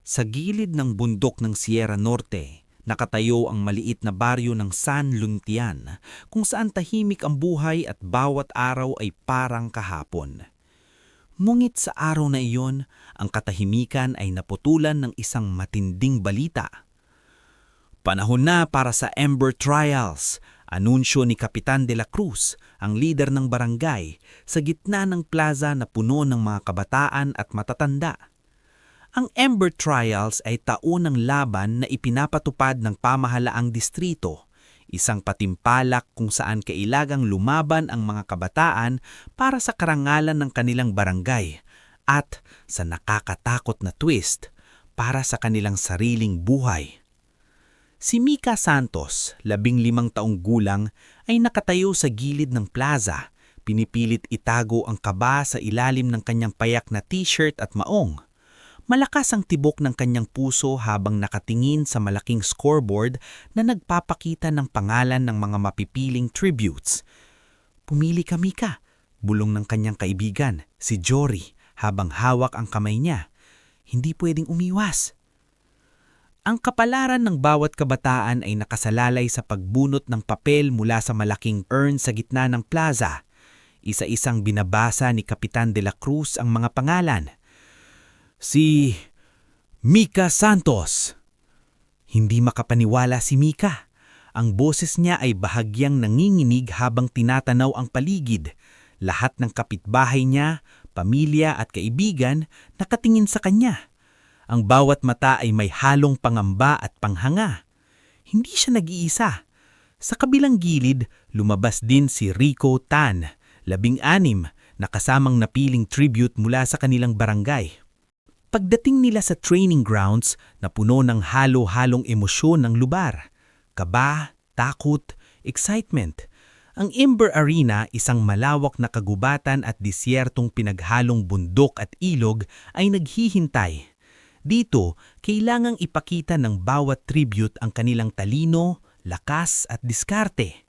Sa gilid ng bundok ng Sierra Norte, nakatayo ang maliit na baryo ng San Luntian, kung saan tahimik ang buhay at bawat araw ay parang kahapon. Ngunit sa araw na iyon, ang katahimikan ay naputulan ng isang matinding balita. Panahon na para sa Ember Trials, anunsyo ni Kapitan de la Cruz, ang lider ng barangay, sa gitna ng plaza na puno ng mga kabataan at matatanda. Ang Ember Trials ay taunang laban na ipinapatupad ng pamahalaang distrito, isang patimpalak kung saan kailagang lumaban ang mga kabataan para sa karangalan ng kanilang barangay at, sa nakakatakot na twist, para sa kanilang sariling buhay. Si Mika Santos, 15 taong gulang, ay nakatayo sa gilid ng plaza, pinipilit itago ang kaba sa ilalim ng kanyang payak na t-shirt at maong. Malakas ang tibok ng kanyang puso habang nakatingin sa malaking scoreboard na nagpapakita ng pangalan ng mga mapipiling tributes. "Pumili ka, Mika," bulong ng kanyang kaibigan, si Jory, habang hawak ang kamay niya. "Hindi pwedeng umiwas." Ang kapalaran ng bawat kabataan ay nakasalalay sa pagbunot ng papel mula sa malaking urn sa gitna ng plaza. Isa-isang binabasa ni Kapitan de la Cruz ang mga pangalan. Si Mika Santos. Hindi makapaniwala si Mika. Ang boses niya ay bahagyang nanginginig habang tinatanaw ang paligid. Lahat ng kapitbahay niya, pamilya at kaibigan nakatingin sa kanya. Ang bawat mata ay may halong pangamba at panghanga. Hindi siya nag-iisa. Sa kabilang gilid, lumabas din si Rico Tan, 16, na kasamang napiling tribute mula sa kanilang barangay. Pagdating nila sa training grounds na puno ng halo-halong emosyon ng lubar, kaba, takot, excitement, ang Ember Arena, isang malawak na kagubatan at disyertong pinaghalong bundok at ilog, ay naghihintay. Dito, kailangang ipakita ng bawat tribute ang kanilang talino, lakas at diskarte.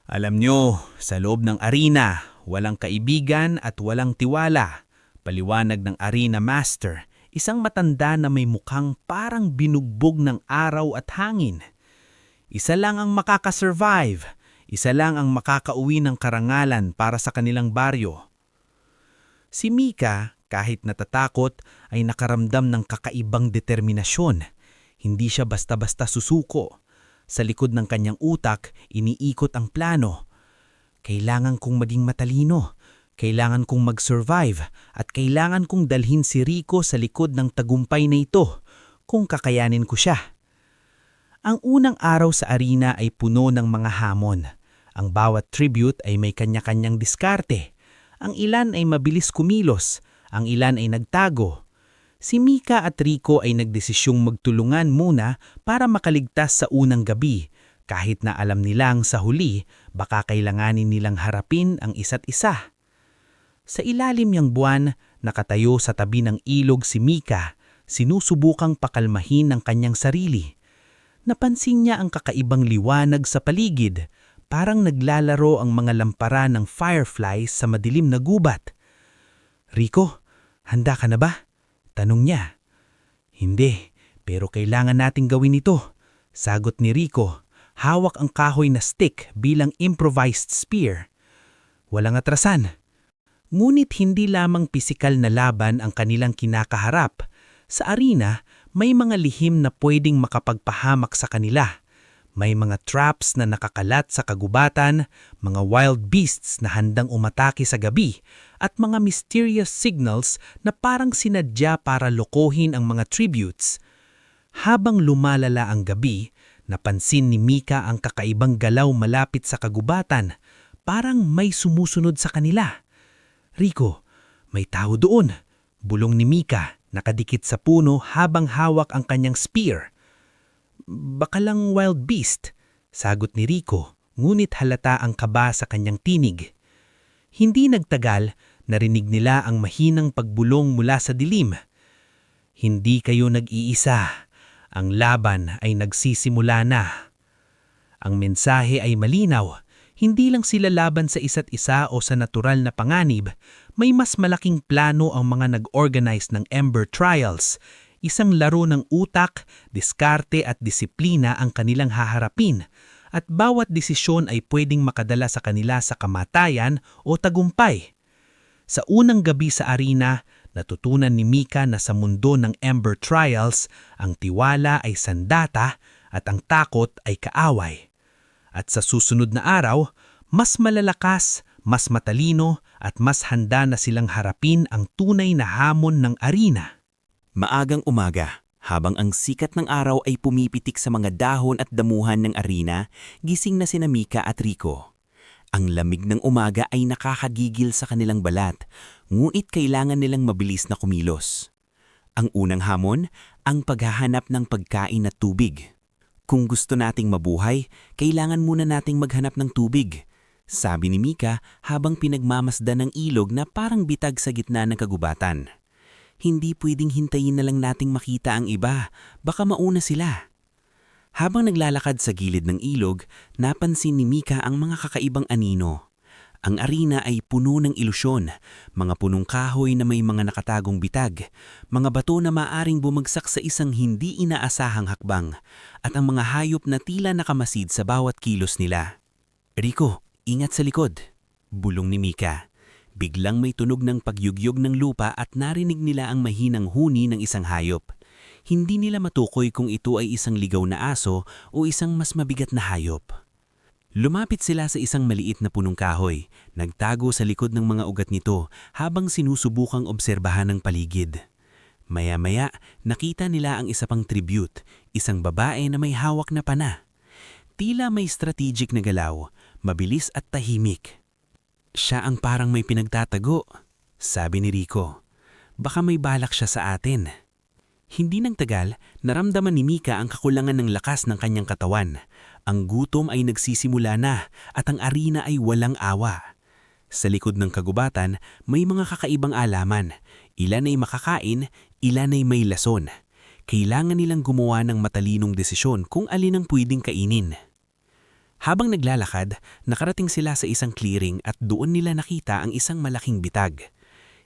Alam nyo, sa loob ng arena, walang kaibigan at walang tiwala. Paliwanag ng arena master, isang matanda na may mukhang parang binugbog ng araw at hangin. Isa lang ang makakasurvive, isa lang ang makakauwi ng karangalan para sa kanilang baryo. Si Mika, kahit natatakot, ay nakaramdam ng kakaibang determinasyon. Hindi siya basta-basta susuko. Sa likod ng kanyang utak, iniikot ang plano. Kailangan kong maging matalino. Kailangan kong mag-survive at kailangan kong dalhin si Rico sa likod ng tagumpay na ito kung kakayanin ko siya. Ang unang araw sa arena ay puno ng mga hamon. Ang bawat tribute ay may kanya-kanyang diskarte. Ang ilan ay mabilis kumilos, ang ilan ay nagtago. Si Mika at Rico ay nagdesisyong magtulungan muna para makaligtas sa unang gabi, kahit na alam nilang sa huli baka kailanganin nilang harapin ang isa't isa. Sa ilalim niyang buwan, nakatayo sa tabi ng ilog si Mika, sinusubukang pakalmahin ang kanyang sarili. Napansin niya ang kakaibang liwanag sa paligid, parang naglalaro ang mga lampara ng fireflies sa madilim na gubat. "Rico, handa ka na ba?" tanong niya. "Hindi, pero kailangan nating gawin ito," sagot ni Rico. Hawak ang kahoy na stick bilang improvised spear. Walang atrasan. Ngunit hindi lamang pisikal na laban ang kanilang kinakaharap. Sa arena, may mga lihim na pwedeng makapagpahamak sa kanila. May mga traps na nakakalat sa kagubatan, mga wild beasts na handang umatake sa gabi, at mga mysterious signals na parang sinadya para lokohin ang mga tributes. Habang lumalala ang gabi, napansin ni Mika ang kakaibang galaw malapit sa kagubatan, parang may sumusunod sa kanila. "Rico, may tao doon," bulong ni Mika, nakadikit sa puno habang hawak ang kanyang spear. "Baka lang wild beast," sagot ni Rico, ngunit halata ang kaba sa kanyang tinig. Hindi nagtagal, narinig nila ang mahinang pagbulong mula sa dilim. "Hindi kayo nag-iisa. Ang laban ay nagsisimula na." Ang mensahe ay malinaw. Hindi lang sila laban sa isa't isa o sa natural na panganib, may mas malaking plano ang mga nag-organize ng Ember Trials. Isang laro ng utak, diskarte at disiplina ang kanilang haharapin at bawat desisyon ay pwedeng makadala sa kanila sa kamatayan o tagumpay. Sa unang gabi sa arena, natutunan ni Mika na sa mundo ng Ember Trials, ang tiwala ay sandata at ang takot ay kaaway. At sa susunod na araw, mas malalakas, mas matalino at mas handa na silang harapin ang tunay na hamon ng arena. Maagang umaga, habang ang sikat ng araw ay pumipitik sa mga dahon at damuhan ng arena, gising na sina Mika at Rico. Ang lamig ng umaga ay nakakagigil sa kanilang balat, ngunit kailangan nilang mabilis na kumilos. Ang unang hamon, ang paghahanap ng pagkain at tubig. Kung gusto nating mabuhay, kailangan muna nating maghanap ng tubig, sabi ni Mika habang pinagmamasdan ng ilog na parang bitag sa gitna ng kagubatan. Hindi pwedeng hintayin na lang nating makita ang iba, baka mauna sila. Habang naglalakad sa gilid ng ilog, napansin ni Mika ang mga kakaibang anino. Ang arena ay puno ng ilusyon, mga punong kahoy na may mga nakatagong bitag, mga bato na maaring bumagsak sa isang hindi inaasahang hakbang, at ang mga hayop na tila nakamasid sa bawat kilos nila. "Rico, ingat sa likod," bulong ni Mika. Biglang may tunog ng pagyugyog ng lupa at narinig nila ang mahinang huni ng isang hayop. Hindi nila matukoy kung ito ay isang ligaw na aso o isang mas mabigat na hayop. Lumapit sila sa isang maliit na punong kahoy, nagtago sa likod ng mga ugat nito habang sinusubukang obserbahan ang paligid. Maya-maya, nakita nila ang isa pang tribute, isang babae na may hawak na pana. Tila may strategic na galaw, mabilis at tahimik. "Siya ang parang may pinagtatago," sabi ni Rico. "Baka may balak siya sa atin." Hindi nang tagal, naramdaman ni Mika ang kakulangan ng lakas ng kanyang katawan. Ang gutom ay nagsisimula na at ang arena ay walang awa. Sa likod ng kagubatan, may mga kakaibang alaman. Ilan ay makakain, ilan ay may lason. Kailangan nilang gumawa ng matalinong desisyon kung alin ang pwedeng kainin. Habang naglalakad, nakarating sila sa isang clearing at doon nila nakita ang isang malaking bitag.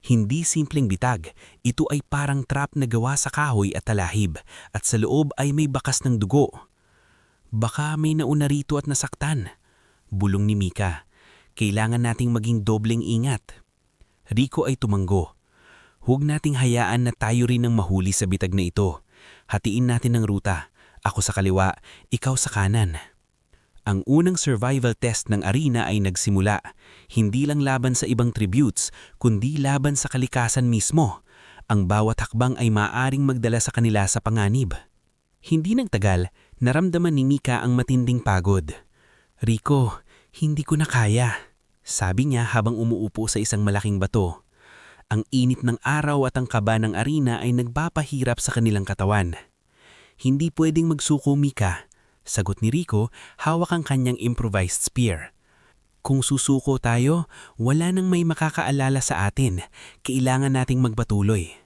Hindi simpleng bitag, ito ay parang trap na gawa sa kahoy at talahib at sa loob ay may bakas ng dugo. "Baka may nauna rito at nasaktan," bulong ni Mika. "Kailangan nating maging dobleng ingat." Rico ay tumanggo. "Huwag nating hayaan na tayo rin ang mahuli sa bitag na ito. Hatiin natin ang ruta. Ako sa kaliwa, ikaw sa kanan." Ang unang survival test ng arena ay nagsimula, hindi lang laban sa ibang tributes, kundi laban sa kalikasan mismo. Ang bawat hakbang ay maaaring magdala sa kanila sa panganib. Hindi nagtagal, naramdaman ni Mika ang matinding pagod. "Rico, hindi ko na kaya," sabi niya habang umuupo sa isang malaking bato. Ang init ng araw at ang kaba ng arena ay nagpapahirap sa kanilang katawan. "Hindi pwedeng magsuko, Mika," sagot ni Rico, hawak ang kanyang improvised spear. "Kung susuko tayo, wala nang may makakaalala sa atin. Kailangan nating magpatuloy."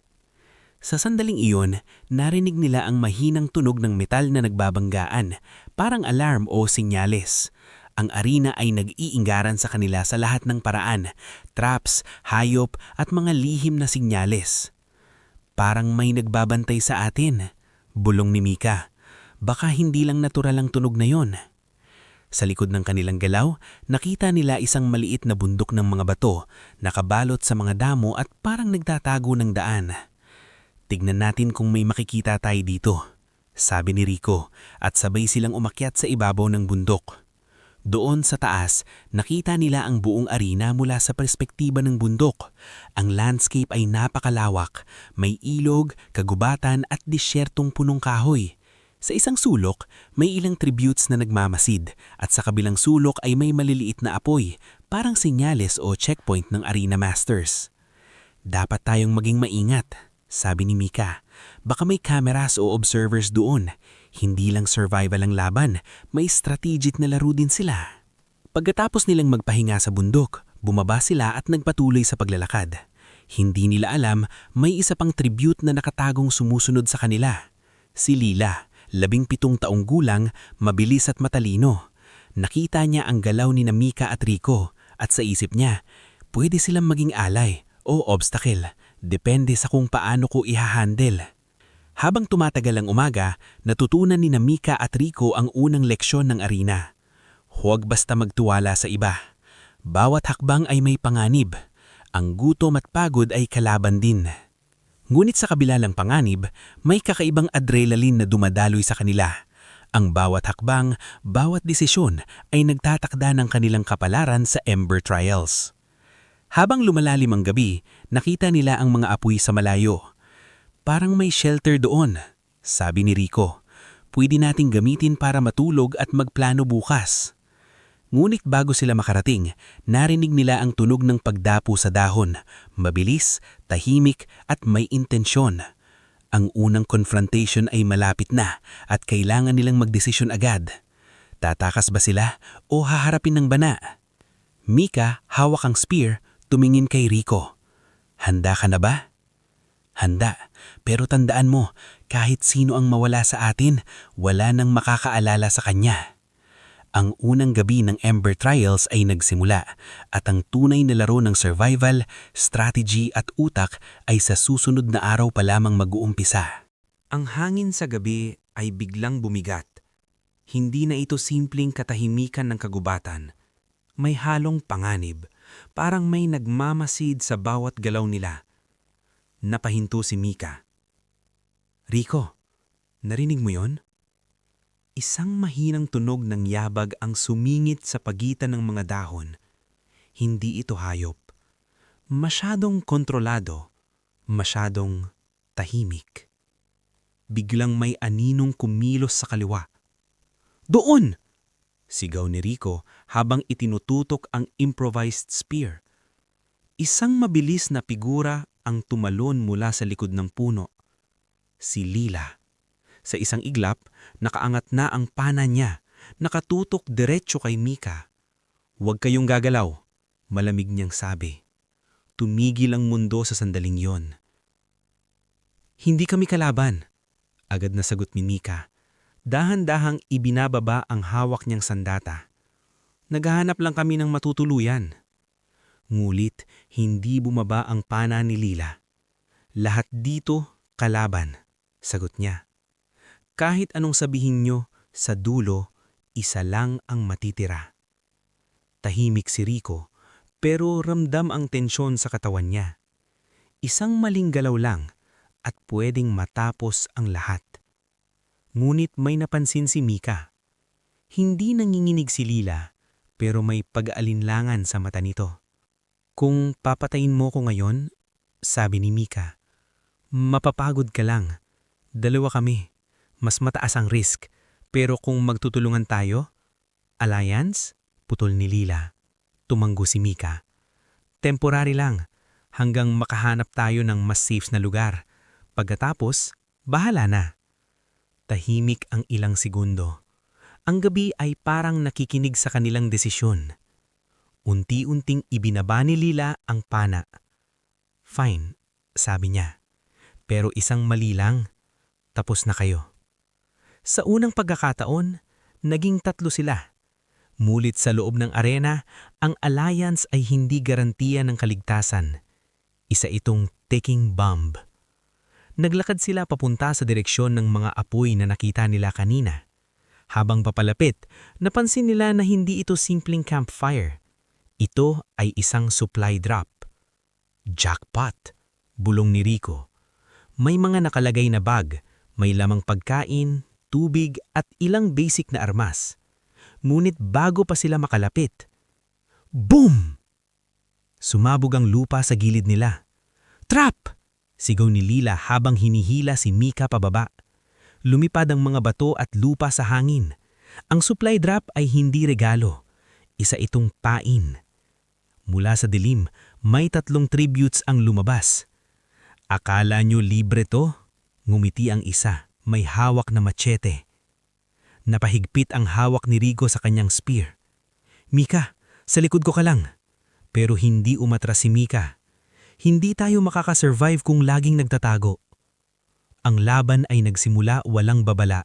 Sa sandaling iyon, narinig nila ang mahinang tunog ng metal na nagbabanggaan, parang alarm o sinyales. Ang arena ay nag-iinggaran sa kanila sa lahat ng paraan, traps, hayop at mga lihim na sinyales. "Parang may nagbabantay sa atin," bulong ni Mika. "Baka hindi lang natural ang tunog na yon." Sa likod ng kanilang galaw, nakita nila isang maliit na bundok ng mga bato, nakabalot sa mga damo at parang nagtatago ng daan. "Tignan natin kung may makikita tayo dito," sabi ni Rico, at sabay silang umakyat sa ibabaw ng bundok. Doon sa taas, nakita nila ang buong arena mula sa perspektiba ng bundok. Ang landscape ay napakalawak, may ilog, kagubatan at disyertong punong kahoy. Sa isang sulok, may ilang tributes na nagmamasid at sa kabilang sulok ay may maliliit na apoy, parang senyales o checkpoint ng Arena Masters. "Dapat tayong maging maingat," sabi ni Mika. "Baka may cameras o observers doon. Hindi lang survival ang laban, may strategic na laro din sila." Pagkatapos nilang magpahinga sa bundok, bumaba sila at nagpatuloy sa paglalakad. Hindi nila alam, may isa pang tribute na nakatagong sumusunod sa kanila. Si Lila, 17 taong gulang, mabilis at matalino. Nakita niya ang galaw ni Mika at Rico at sa isip niya, pwede silang maging alay o obstacle, depende sa kung paano ko ihahandle. Habang tumatagal ang umaga, natutunan ni Mika at Rico ang unang leksyon ng arena. Huwag basta magtuwala sa iba. Bawat hakbang ay may panganib. Ang gutom at pagod ay kalaban din. Ngunit sa kabila ng panganib, may kakaibang adrenaline na dumadaloy sa kanila. Ang bawat hakbang, bawat desisyon ay nagtatakda ng kanilang kapalaran sa Ember Trials. Habang lumalalim ang gabi, nakita nila ang mga apoy sa malayo. Parang may shelter doon, sabi ni Rico. Pwede nating gamitin para matulog at magplano bukas. Ngunit bago sila makarating, narinig nila ang tunog ng pagdapo sa dahon. Mabilis, tahimik at may intensyon. Ang unang confrontation ay malapit na at kailangan nilang magdesisyon agad. Tatakas ba sila o haharapin ng bana? Mika, hawak ang spear, tumingin kay Rico. Handa ka na ba? Handa, pero tandaan mo, kahit sino ang mawala sa atin, wala nang makakaalala sa kanya. Ang unang gabi ng Ember Trials ay nagsimula at ang tunay na laro ng survival, strategy at utak ay sa susunod na araw pa lamang mag-uumpisa. Ang hangin sa gabi ay biglang bumigat. Hindi na ito simpleng katahimikan ng kagubatan. May halong panganib, parang may nagmamasid sa bawat galaw nila. Napahinto si Mika. Rico, narinig mo yon? Isang mahinang tunog ng yabag ang sumingit sa pagitan ng mga dahon. Hindi ito hayop. Masyadong kontrolado, masyadong tahimik. Biglang may aninong kumilos sa kaliwa. Doon! Sigaw ni Rico habang itinututok ang improvised spear. Isang mabilis na figura ang tumalon mula sa likod ng puno. Si Lila. Sa isang iglap, nakaangat na ang pana niya, nakatutok diretso kay Mika. Huwag kayong gagalaw, malamig niyang sabi. Tumigil ang mundo sa sandaling yon. Hindi kami kalaban, agad na sagot ni Mika. Dahan-dahang ibinababa ang hawak niyang sandata. Naghahanap lang kami ng matutuluyan. Ngulit, hindi bumaba ang pana ni Lila. Lahat dito kalaban, sagot niya. Kahit anong sabihin nyo, sa dulo, isa lang ang matitira. Tahimik si Rico, pero ramdam ang tensyon sa katawan niya. Isang maling galaw lang at pwedeng matapos ang lahat. Ngunit may napansin si Mika. Hindi nanginginig si Lila, pero may pag-aalinlangan sa mata nito. Kung papatayin mo ko ngayon, sabi ni Mika, mapapagod ka lang. Dalawa kami. Mas mataas ang risk. Pero kung magtutulungan tayo, alliance, putol ni Lila. Tumanggo si Mika. Temporary lang, hanggang makahanap tayo ng mas safe na lugar. Pagkatapos, bahala na. Tahimik ang ilang segundo. Ang gabi ay parang nakikinig sa kanilang desisyon. Unti-unting ibinaba ni Lila ang pana. Fine, sabi niya. Pero isang mali lang, tapos na kayo. Sa unang pagkakataon, naging 3 sila. Mulit sa loob ng arena, ang alliance ay hindi garantiya ng kaligtasan. Isa itong ticking bomb. Naglakad sila papunta sa direksyon ng mga apoy na nakita nila kanina. Habang papalapit, napansin nila na hindi ito simpleng campfire. Ito ay isang supply drop. Jackpot, bulong ni Rico. May mga nakalagay na bag, may lamang pagkain, tubig at ilang basic na armas. Ngunit bago pa sila makalapit, boom! Sumabog ang lupa sa gilid nila. Trap! Sigaw ni Lila habang hinihila si Mika pababa. Lumipad ang mga bato at lupa sa hangin. Ang supply drop ay hindi regalo. Isa itong pain. Mula sa dilim, may 3 tributes ang lumabas. Akala nyo libre to? Ngumiti ang isa, may hawak na machete. Napahigpit ang hawak ni Rico sa kanyang spear. Mika, sa likod ko ka lang. Pero hindi umatras si Mika. Hindi tayo makakasurvive kung laging nagtatago. Ang laban ay nagsimula walang babala.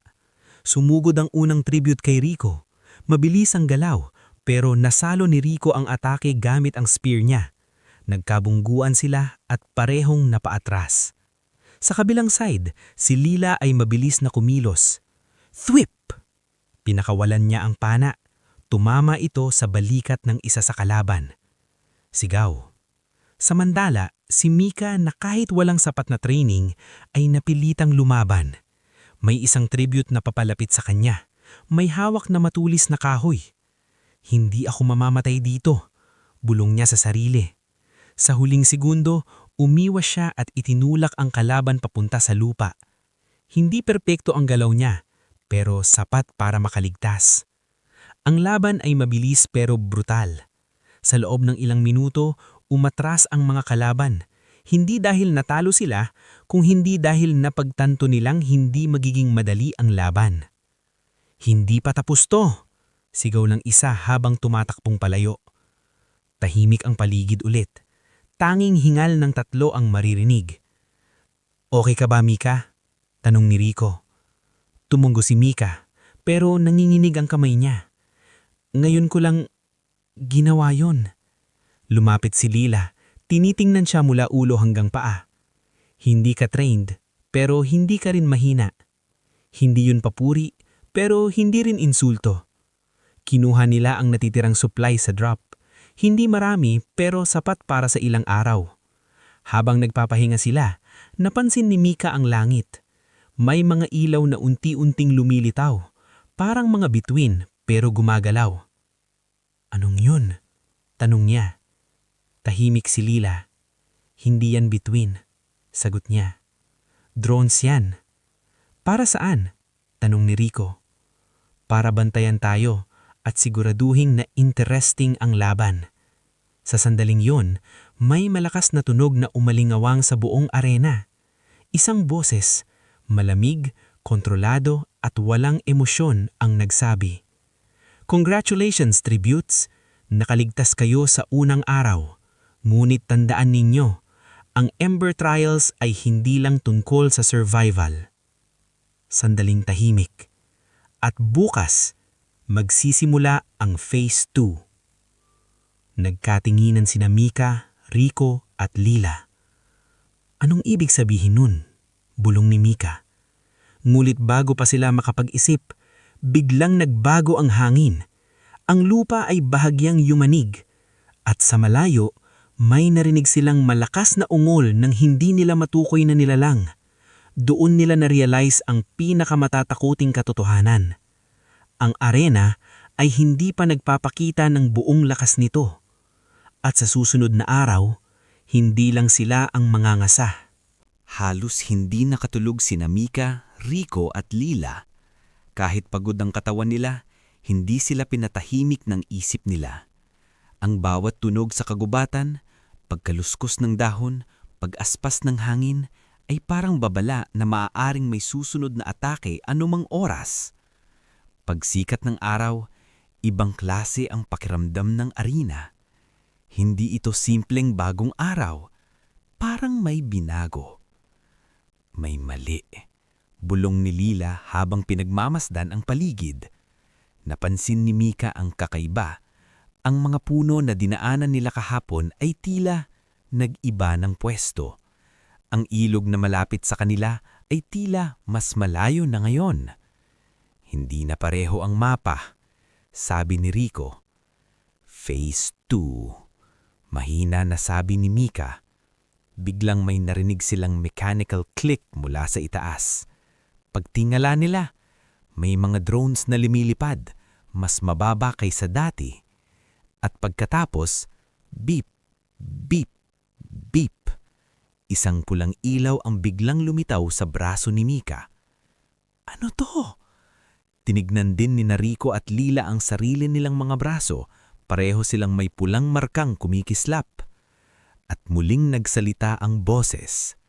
Sumugod ang unang tribute kay Rico. Mabilis ang galaw, pero nasalo ni Rico ang atake gamit ang spear niya. Nagkabungguan sila at parehong napaatras. Sa kabilang side, si Lila ay mabilis na kumilos. Thwip! Pinakawalan niya ang pana. Tumama ito sa balikat ng isa sa kalaban. Sigaw. Samantala, si Mika na kahit walang sapat na training ay napilitang lumaban. May isang tribute na papalapit sa kanya. May hawak na matulis na kahoy. Hindi ako mamamatay dito, bulong niya sa sarili. Sa huling segundo, umiwas siya at itinulak ang kalaban papunta sa lupa. Hindi perpekto ang galaw niya, pero sapat para makaligtas. Ang laban ay mabilis pero brutal. Sa loob ng ilang minuto, umatras ang mga kalaban. Hindi dahil natalo sila, kung hindi dahil napagtanto nilang hindi magiging madali ang laban. Hindi pa tapos to, sigaw ng isa habang tumatakbong palayo. Tahimik ang paligid ulit. Tanging hingal ng tatlo ang maririnig. Okay ka ba, Mika? Tanong ni Rico. Tumungo si Mika, pero nanginginig ang kamay niya. Ngayon ko lang ginawa yon. Lumapit si Lila, tinitingnan siya mula ulo hanggang paa. Hindi ka trained, pero hindi ka rin mahina. Hindi yun papuri, pero hindi rin insulto. Kinuha nila ang natitirang supply sa drop. Hindi marami pero sapat para sa ilang araw. Habang nagpapahinga sila, napansin ni Mika ang langit. May mga ilaw na unti-unting lumilitaw, parang mga bituin pero gumagalaw. Anong yun? Tanong niya. Tahimik si Lila. Hindi yan bituin, sagot niya. Drones yan. Para saan? Tanong ni Rico. Para bantayan tayo at siguraduhin na interesting ang laban. Sa sandaling yun, may malakas na tunog na umalingawang sa buong arena. Isang boses, malamig, kontrolado at walang emosyon ang nagsabi. Congratulations, tributes! Nakaligtas kayo sa unang araw. Ngunit tandaan ninyo, ang Ember Trials ay hindi lang tungkol sa survival. Sandaling tahimik. At bukas, magsisimula ang Phase 2. Nagkatinginan sina Mika, Rico at Lila. Anong ibig sabihin nun? Bulong ni Mika. Ngulit bago pa sila makapag-isip, biglang nagbago ang hangin. Ang lupa ay bahagyang yumanig. At sa malayo, may narinig silang malakas na ungol nang hindi nila matukoy na nilalang. Doon nila na-realize ang pinakamatatakuting katotohanan. Ang arena ay hindi pa nagpapakita ng buong lakas nito. At sa susunod na araw, hindi lang sila ang mangangasa. Halos hindi nakatulog sina Mika, Rico at Lila. Kahit pagod ang katawan nila, hindi sila pinatahimik ng isip nila. Ang bawat tunog sa kagubatan, pagkaluskos ng dahon, pag-aspas ng hangin, ay parang babala na maaaring may susunod na atake anumang oras. Pagsikat ng araw, ibang klase ang pakiramdam ng arena. Hindi ito simpleng bagong araw, parang may binago. May mali, bulong ni Lila habang pinagmamasdan ang paligid. Napansin ni Mika ang kakaiba. Ang mga puno na dinaanan nila kahapon ay tila nag-iba ng pwesto. Ang ilog na malapit sa kanila ay tila mas malayo na ngayon. Hindi na pareho ang mapa, sabi ni Rico. Phase 2. Mahina na sabi ni Mika. Biglang may narinig silang mechanical click mula sa itaas. Pagtingala nila, may mga drones na lumilipad, mas mababa kaysa dati. At pagkatapos, beep, beep, beep. Isang pulang ilaw ang biglang lumitaw sa braso ni Mika. Ano to? Tinignan din ni Rico at Lila ang sarili nilang mga braso. Pareho silang may pulang markang kumikislap. At muling nagsalita ang boses.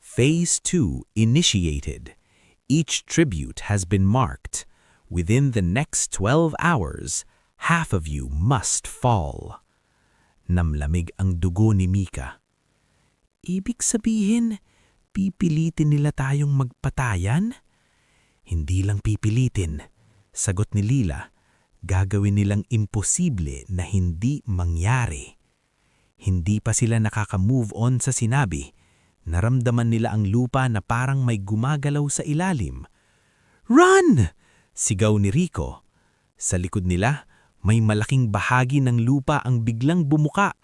Phase 2 initiated. Each tribute has been marked. Within the next 12 hours, half of you must fall. Namlamig ang dugo ni Mika. Ibig sabihin, pipilitin nila tayong magpatayan? Hindi lang pipilitin, sagot ni Lila. Gagawin nilang imposible na hindi mangyari. Hindi pa sila nakaka-move on sa sinabi Naramdaman nila ang lupa na parang may gumagalaw sa ilalim. "Run!" sigaw ni Rico. Sa likod nila, may malaking bahagi ng lupa ang biglang bumuka,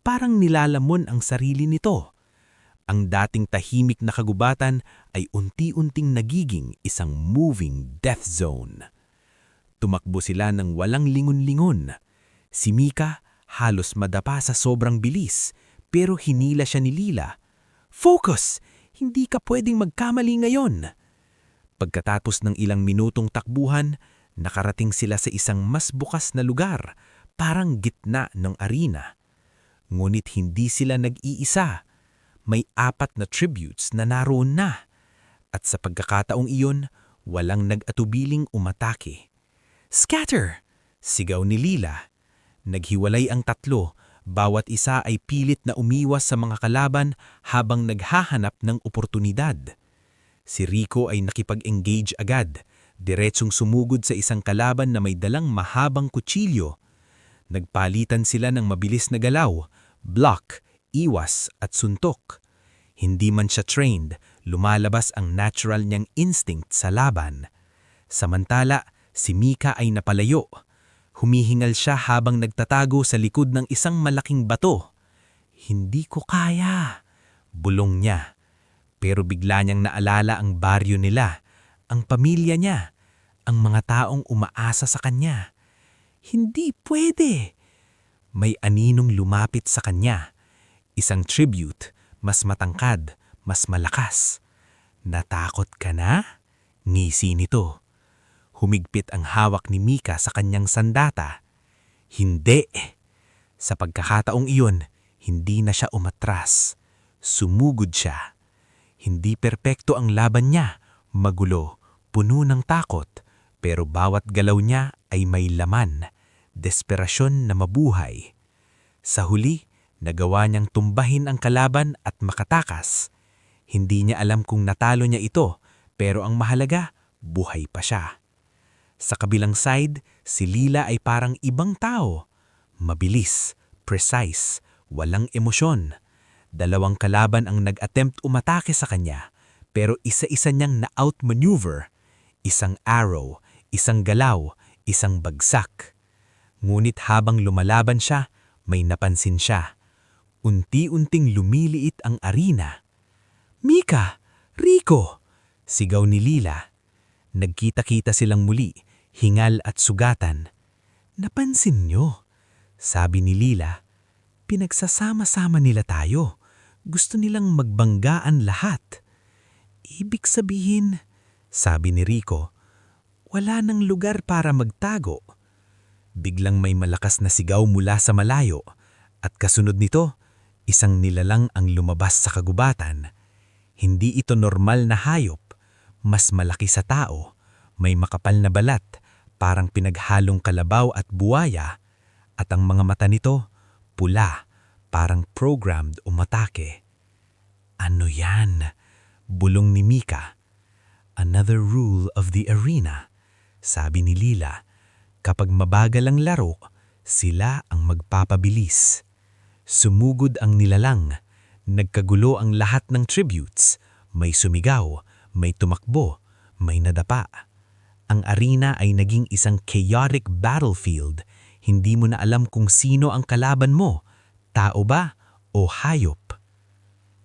parang nilalamon ang sarili nito. Ang dating tahimik na kagubatan ay unti-unting nagiging isang moving death zone. Tumakbo sila ng walang lingon-lingon. Si Mika halos madapa sa sobrang bilis, pero hinila siya ni Lila. "Focus! Hindi ka pwedeng magkamali ngayon." Pagkatapos ng ilang minutong takbuhan, nakarating sila sa isang mas bukas na lugar, parang gitna ng arena. Ngunit hindi sila nag-iisa. May 4 na tributes na naroon na. At sa pagkakataong iyon, walang nag-atubiling umatake. "Scatter!" sigaw ni Lila. Naghiwalay ang 3, bawat isa ay pilit na umiwas sa mga kalaban habang naghahanap ng oportunidad. Si Rico ay nakipag-engage agad, diretsong sumugod sa isang kalaban na may dalang mahabang kutsilyo. Nagpalitan sila ng mabilis na galaw, block, iwas at suntok. Hindi man siya trained, lumalabas ang natural niyang instinct sa laban. Samantala, si Mika ay napalayo. Humihingal siya habang nagtatago sa likod ng isang malaking bato. "Hindi ko kaya," bulong niya. Pero bigla niyang naalala ang baryo nila, ang pamilya niya, ang mga taong umaasa sa kanya. "Hindi pwede." May aninong lumapit sa kanya. Isang tribute, mas matangkad, mas malakas. "Natakot ka na?" ngisi nito. Humigpit ang hawak ni Mika sa kanyang sandata. "Hindi." Sa pagkakataong iyon, hindi na siya umatras. Sumugod siya. Hindi perpekto ang laban niya, magulo, puno ng takot, pero bawat galaw niya ay may laman, desperasyon na mabuhay. Sa huli, nagawa niyang tumbahin ang kalaban at makatakas. Hindi niya alam kung natalo niya ito, pero ang mahalaga, buhay pa siya. Sa kabilang side, si Lila ay parang ibang tao. Mabilis, precise, walang emosyon. 2 kalaban ang nag-attempt umatake sa kanya, pero isa-isa niyang na-outmaneuver. Isang arrow, isang galaw, isang bagsak. Ngunit habang lumalaban siya, may napansin siya. Unti-unting lumiliit ang arena. "Mika! Rico!" sigaw ni Lila. Nagkita-kita silang muli, hingal at sugatan. "Napansin niyo?" sabi ni Lila. "Pinagsasama-sama nila tayo. Gusto nilang magbanggaan lahat." "Ibig sabihin," sabi ni Rico, "wala nang lugar para magtago." Biglang may malakas na sigaw mula sa malayo, at kasunod nito, isang nilalang ang lumabas sa kagubatan. Hindi ito normal na hayop. Mas malaki sa tao, may makapal na balat, parang pinaghalong kalabaw at buwaya, at ang mga mata nito, pula, parang programmed umatake. "Ano yan?" bulong ni Mika. "Another rule of the arena," sabi ni Lila. "Kapag mabagal ang laro, sila ang magpapabilis." Sumugod ang nilalang. Nagkagulo ang lahat ng tributes. May sumigaw, may tumakbo, may nadapa. Ang arena ay naging isang chaotic battlefield. Hindi mo na alam kung sino ang kalaban mo, tao ba o hayop.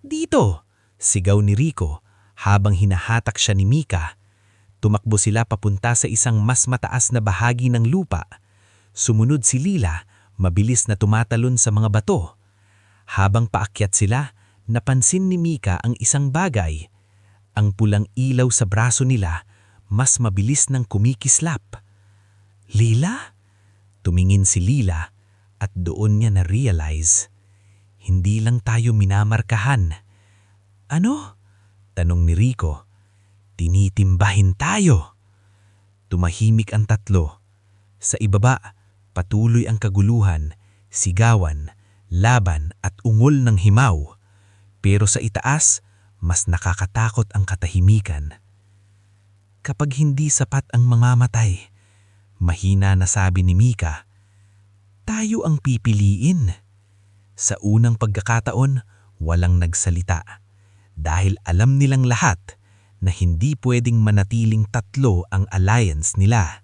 "Dito!" sigaw ni Rico habang hinahatak siya ni Mika. Tumakbo sila papunta sa isang mas mataas na bahagi ng lupa. Sumunod si Lila, mabilis na tumatalon sa mga bato. Habang paakyat sila, napansin ni Mika ang isang bagay. Ang pulang ilaw sa braso nila, mas mabilis nang kumikislap. "Lila?" Tumingin si Lila at doon niya na-realize. Hindi lang tayo minamarkahan. "Ano?" tanong ni Rico. "Tinitimbahin tayo." Tumahimik ang 3. Sa ibaba, patuloy ang kaguluhan, sigawan, laban at ungol ng himaw. Pero sa itaas, mas nakakatakot ang katahimikan. "Kapag hindi sapat ang mamamatay," mahina na sabi ni Mika, "tayo ang pipiliin." Sa unang pagkakataon, walang nagsalita. dahil alam nilang lahat na hindi pwedeng manatiling tatlo ang alliance nila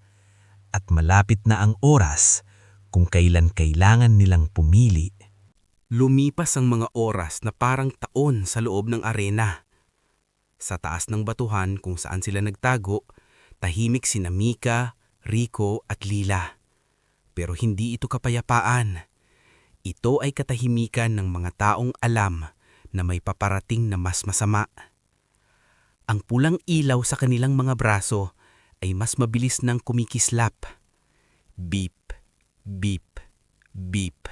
at malapit na ang oras kung kailan kailangan nilang pumili. Lumipas ang mga oras na parang taon sa loob ng arena. Sa taas ng batuhan kung saan sila nagtago, tahimik sina Mika, Rico at Lila. Pero hindi ito kapayapaan. Ito ay katahimikan ng mga taong alam na may paparating na mas masama. Ang pulang ilaw sa kanilang mga braso ay mas mabilis nang kumikislap. Beep, beep, beep.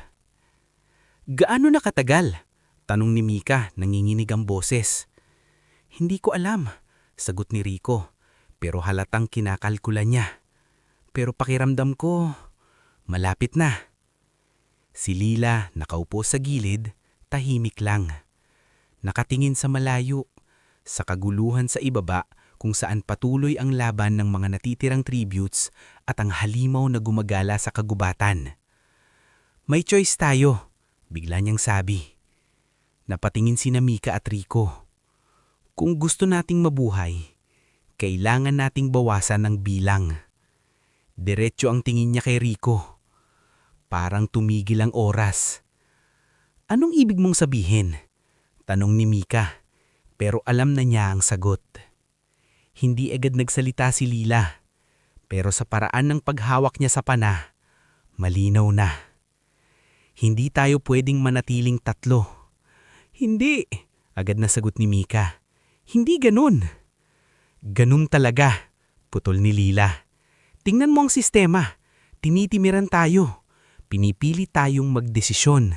Gaano na katagal? Tanong ni Mika, nanginginig ang boses. Hindi ko alam, sagot ni Rico, pero halatang kinakalkula niya. Pero pakiramdam ko, malapit na. Si Lila, nakaupo sa gilid, tahimik lang. Nakatingin sa malayo, sa kaguluhan sa ibaba kung saan patuloy ang laban ng mga natitirang tributes at ang halimaw na gumagala sa kagubatan. May choice tayo, bigla niyang sabi. Napatingin sina Mika at Rico. Kung gusto nating mabuhay, kailangan nating bawasan ng bilang. Diretso ang tingin niya kay Rico. Parang tumigil ang oras. Anong ibig mong sabihin? Tanong ni Mika. Pero alam na niya ang sagot. Hindi agad nagsalita si Lila, pero sa paraan ng paghawak niya sa pana, malinaw na. Hindi tayo pwedeng manatiling tatlo. Hindi, agad na sagot ni Mika. Hindi ganun. Ganun talaga, putol ni Lila. Tingnan mo ang sistema. Tinitimiran tayo. Pinipili tayong magdesisyon.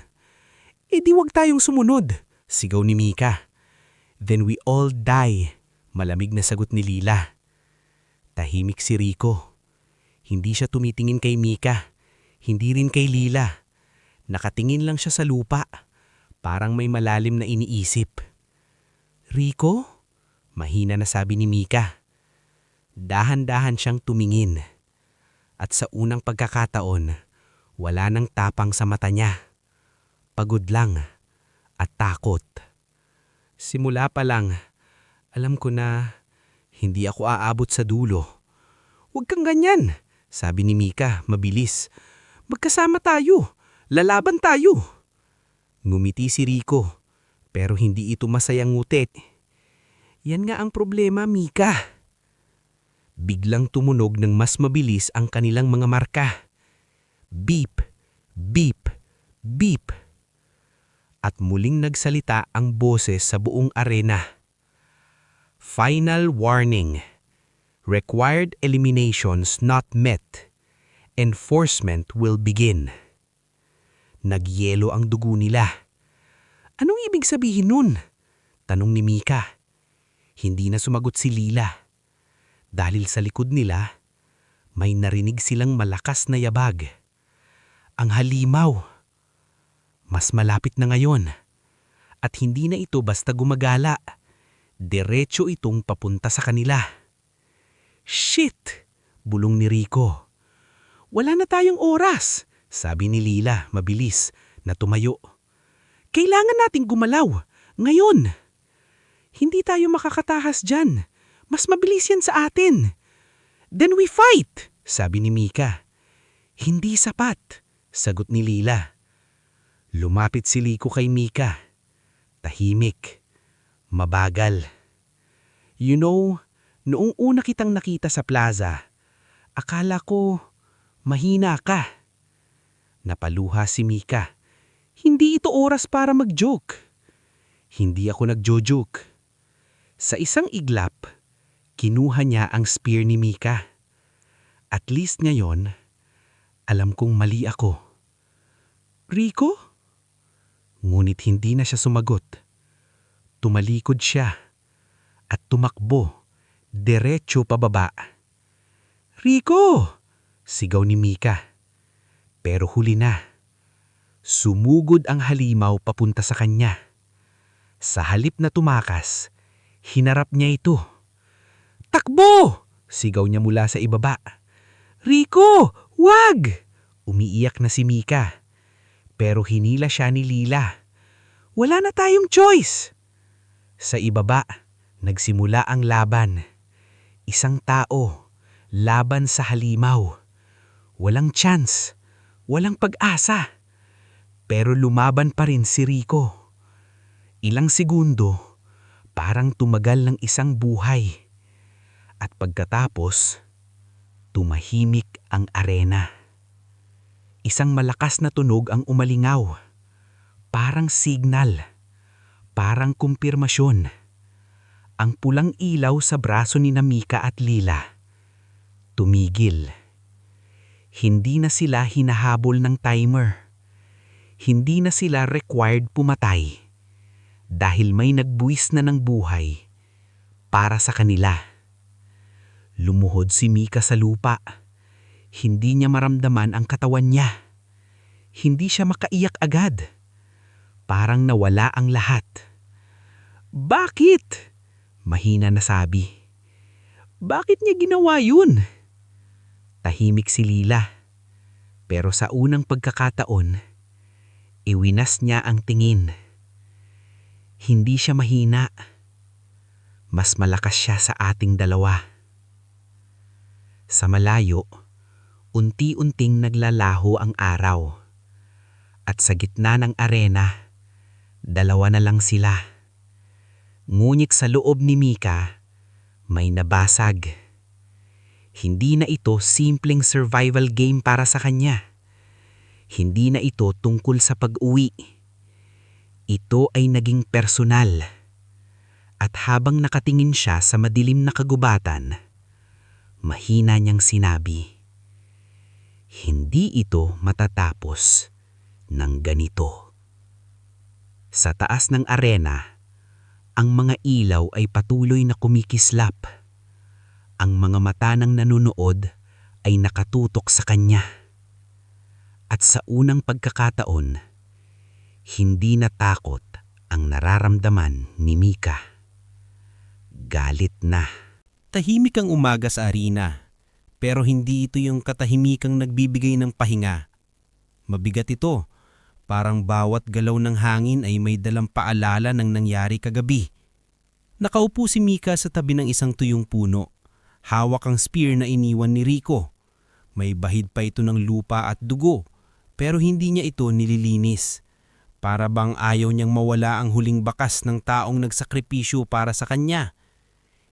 E di wag tayong sumunod, sigaw ni Mika. Then we all die, malamig na sagot ni Lila. Tahimik si Rico. Hindi siya tumitingin kay Mika, hindi rin kay Lila. Nakatingin lang siya sa lupa, parang may malalim na iniisip. Rico? Mahina na sabi ni Mika. Dahan-dahan siyang tumingin. At sa unang pagkakataon, wala nang tapang sa mata niya. Pagod lang at takot. Simula pa lang, alam ko na hindi ako aabot sa dulo. Huwag kang ganyan, sabi ni Mika, mabilis. Magkasama tayo, lalaban tayo. Ngumiti si Rico, pero hindi ito masayang ngutit. Yan nga ang problema, Mika. Biglang tumunog ng mas mabilis ang kanilang mga marka. Beep, beep, beep. At muling nagsalita ang boses sa buong arena. Final warning. Required eliminations not met. Enforcement will begin. Nagyelo ang dugo nila. Anong ibig sabihin nun? Tanong ni Mika. Hindi na sumagot si Lila. Dahil sa likod nila, may narinig silang malakas na yabag. Ang halimaw. Mas malapit na ngayon. At hindi na ito basta gumagala. Diretso itong papunta sa kanila. Shit! Bulong ni Rico. Wala na tayong oras, sabi ni Lila, mabilis, na tumayo. Kailangan nating gumalaw. Ngayon. Hindi tayo makakatahas dyan. Mas mabilis yan sa atin. Then we fight, sabi ni Mika. Hindi sapat, sagot ni Lila. Lumapit si Rico kay Mika. Tahimik. Mabagal. You know, noong una kitang nakita sa plaza, akala ko mahina ka. Napaluha si Mika. Hindi ito oras para mag-joke. Hindi ako nagjo-joke. Sa isang iglap, kinuha niya ang spear ni Mika. At least ngayon, alam kong mali ako. Rico? Ngunit hindi na siya sumagot. Tumalikod siya at tumakbo, diretso pababa. Rico! Sigaw ni Mika. Pero huli na. Sumugod ang halimaw papunta sa kanya. Sa halip na tumakas, hinarap niya ito. Takbo! Sigaw niya mula sa ibaba. Rico! Wag! Umiiyak na si Mika. Pero hinila siya ni Lila. Wala na tayong choice. Sa ibaba, nagsimula ang laban. Isang tao, laban sa halimaw. Walang chance, walang pag-asa. Pero lumaban pa rin si Rico. Ilang segundo, parang tumagal ng isang buhay. At pagkatapos, tumahimik ang arena. Isang malakas na tunog ang umalingaw. Parang signal. Parang kumpirmasyon. Ang pulang ilaw sa braso ni Mika at Lila. Tumigil. Hindi na sila hinahabol ng timer. Hindi na sila required pumatay. Dahil may nagbuwis na ng buhay para sa kanila. Lumuhod si Mika sa lupa. Hindi niya maramdaman ang katawan niya. Hindi siya makaiyak agad. Parang nawala ang lahat. Bakit? Mahina na sabi. Bakit niya ginawa yun? Tahimik si Lila. Pero sa unang pagkakataon, iwinas niya ang tingin. Hindi siya mahina. Mas malakas siya sa ating dalawa. Sa malayo, unti-unting naglalaho ang araw. At sa gitna ng arena, dalawa na lang sila. Ngunit sa loob ni Mika, may nabasag. Hindi na ito simpleng survival game para sa kanya. Hindi na ito tungkol sa pag-uwi. Ito ay naging personal. At habang nakatingin siya sa madilim na kagubatan, mahina niyang sinabi, hindi ito matatapos ng ganito. Sa taas ng arena, ang mga ilaw ay patuloy na kumikislap. Ang mga mata ng nanonood ay nakatutok sa kanya. At sa unang pagkakataon, hindi na takot ang nararamdaman ni Mika. Galit na. Tahimik ang umaga sa arena, pero hindi ito yung katahimikang nagbibigay ng pahinga. Mabigat ito, parang bawat galaw ng hangin ay may dalang paalala ng nangyari kagabi. Nakaupo si Mika sa tabi ng isang tuyong puno. Hawak ang spear na iniwan ni Rico. May bahid pa ito ng lupa at dugo, pero hindi niya ito nililinis. Para bang ayaw niyang mawala ang huling bakas ng taong nagsakripisyo para sa kanya.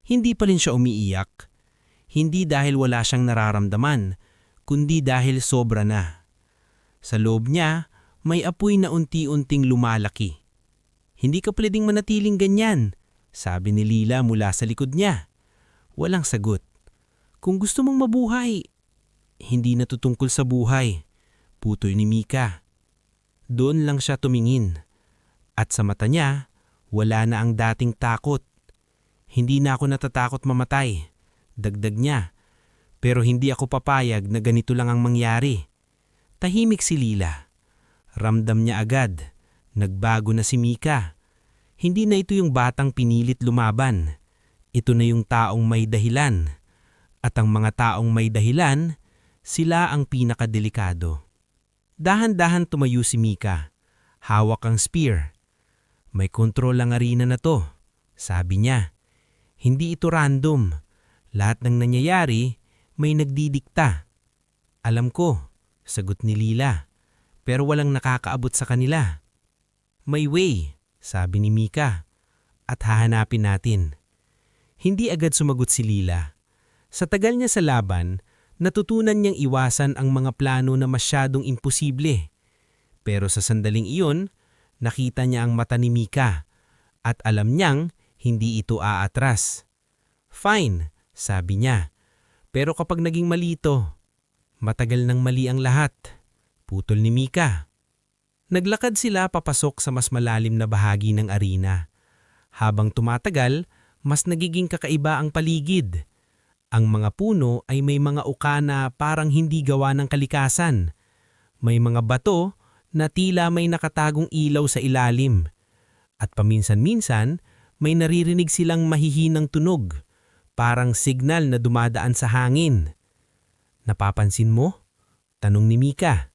Hindi pa rin siya umiiyak. Hindi dahil wala siyang nararamdaman, kundi dahil sobra na. Sa loob niya, may apoy na unti-unting lumalaki. Hindi ka pwedeng manatiling ganyan, sabi ni Lila mula sa likod niya. Walang sagot. Kung gusto mong mabuhay, hindi natutungkol sa buhay, putoy ni Mika. Doon lang siya tumingin. At sa mata niya, wala na ang dating takot. Hindi na ako natatakot mamatay, dagdag niya. Pero hindi ako papayag na ganito lang ang mangyari. Tahimik si Lila. Ramdam niya agad, nagbago na si Mika. Hindi na ito yung batang pinilit lumaban. Ito na yung taong may dahilan. At ang mga taong may dahilan, sila ang pinakadelikado. Dahan-dahan tumayo si Mika. Hawak ang spear. May kontrol ang arena na to, sabi niya. Hindi ito random. Lahat ng nangyayari may nagdidikta. Alam ko, sagot ni Lila. Pero walang nakakaabot sa kanila. May way, sabi ni Mika. At hahanapin natin. Hindi agad sumagot si Lila. Sa tagal niya sa laban, natutunan niyang iwasan ang mga plano na masyadong imposible. Pero sa sandaling iyon, nakita niya ang mata ni Mika. At alam niyang hindi ito aatras. Fine, sabi niya. Pero kapag naging mali ito, matagal nang mali ang lahat. Putol ni Mika. Naglakad sila papasok sa mas malalim na bahagi ng arena. Habang tumatagal, mas nagiging kakaiba ang paligid. Ang mga puno ay may mga uka na parang hindi gawa ng kalikasan. May mga bato na tila may nakatagong ilaw sa ilalim. At paminsan-minsan, may naririnig silang mahihinang tunog, parang signal na dumadaan sa hangin. Napapansin mo? Tanong ni Mika.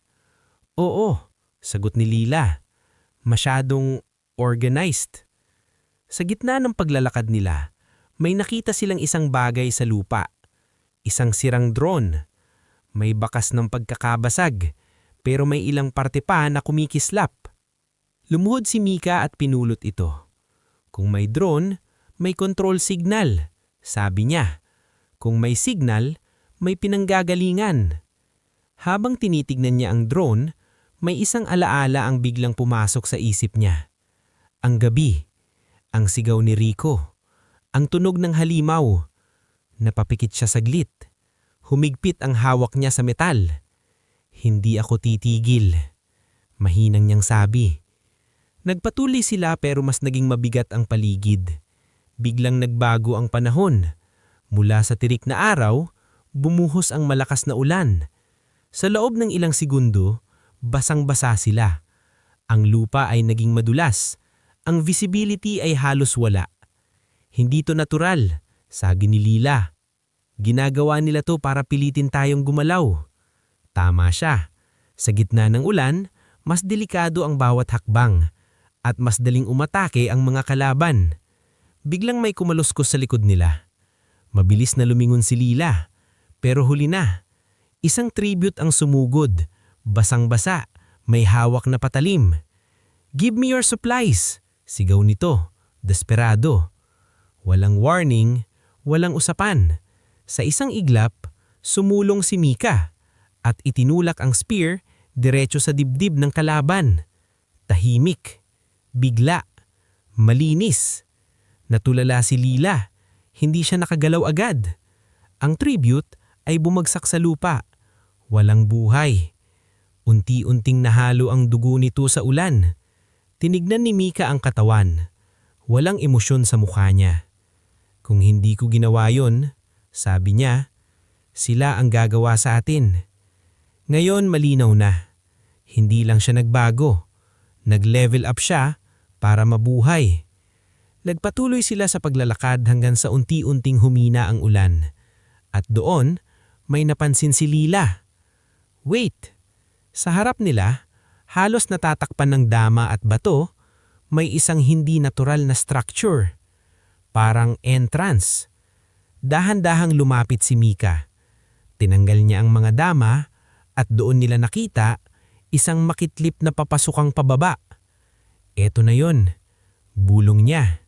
Oo, sagot ni Lila. Masyadong organized. Sa gitna ng paglalakad nila, may nakita silang isang bagay sa lupa. Isang sirang drone. May bakas ng pagkakabasag, pero may ilang parte pa na kumikislap. Lumuhod si Mika at pinulot ito. Kung may drone, may control signal, sabi niya. Kung may signal, may pinanggagalingan. Habang tinitignan niya ang drone, may isang alaala ang biglang pumasok sa isip niya. Ang gabi, ang sigaw ni Rico, ang tunog ng halimaw. Napapikit siya saglit. Humigpit ang hawak niya sa metal. Hindi ako titigil, mahinang niyang sabi. Nagpatuloy sila pero mas naging mabigat ang paligid. Biglang nagbago ang panahon. Mula sa tirik na araw, bumuhos ang malakas na ulan. Sa loob ng ilang segundo, basang-basa sila. Ang lupa ay naging madulas. Ang visibility ay halos wala. Hindi to natural, sabi ni Lila. Ginagawa nila to para pilitin tayong gumalaw. Tama siya. Sa gitna ng ulan, mas delikado ang bawat hakbang at mas daling umatake ang mga kalaban. Biglang may kumaluskos sa likod nila. Mabilis na lumingon si Lila, pero huli na. Isang tribute ang sumugod, basang-basa, may hawak na patalim. "Give me your supplies!" sigaw nito, desperado. Walang warning, walang usapan. Sa isang iglap, sumulong si Mika at itinulak ang spear diretso sa dibdib ng kalaban. Tahimik, bigla, malinis. Natulala si Lila, hindi siya nakagalaw agad. Ang tribute ay bumagsak sa lupa. Walang buhay. Unti-unting nahalo ang dugo nito sa ulan. Tinignan ni Mika ang katawan. Walang emosyon sa mukha niya. Kung hindi ko ginawa yon, sabi niya, sila ang gagawa sa atin. Ngayon malinaw na. Hindi lang siya nagbago. Nag-level up siya para mabuhay. Nagpatuloy sila sa paglalakad hanggang sa unti-unting humina ang ulan. At doon, may napansin si Lila. Wait! Sa harap nila, halos natatakpan ng dama at bato, may isang hindi natural na structure. Parang entrance. Dahan-dahang lumapit si Mika. Tinanggal niya ang mga dama at doon nila nakita isang makitlip na papasukang pababa. Eto na yon, bulong niya.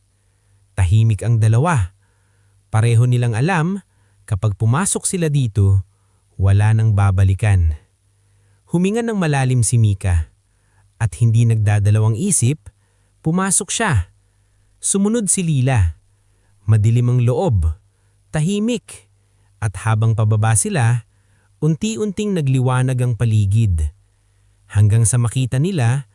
Tahimik ang dalawa. Pareho nilang alam, kapag pumasok sila dito, wala nang babalikan. Huminga ng malalim si Mika at hindi nagdadalawang isip, pumasok siya. Sumunod si Lila. Madilim ang loob, tahimik, at habang pababa sila, unti-unting nagliwanag ang paligid. Hanggang sa makita nila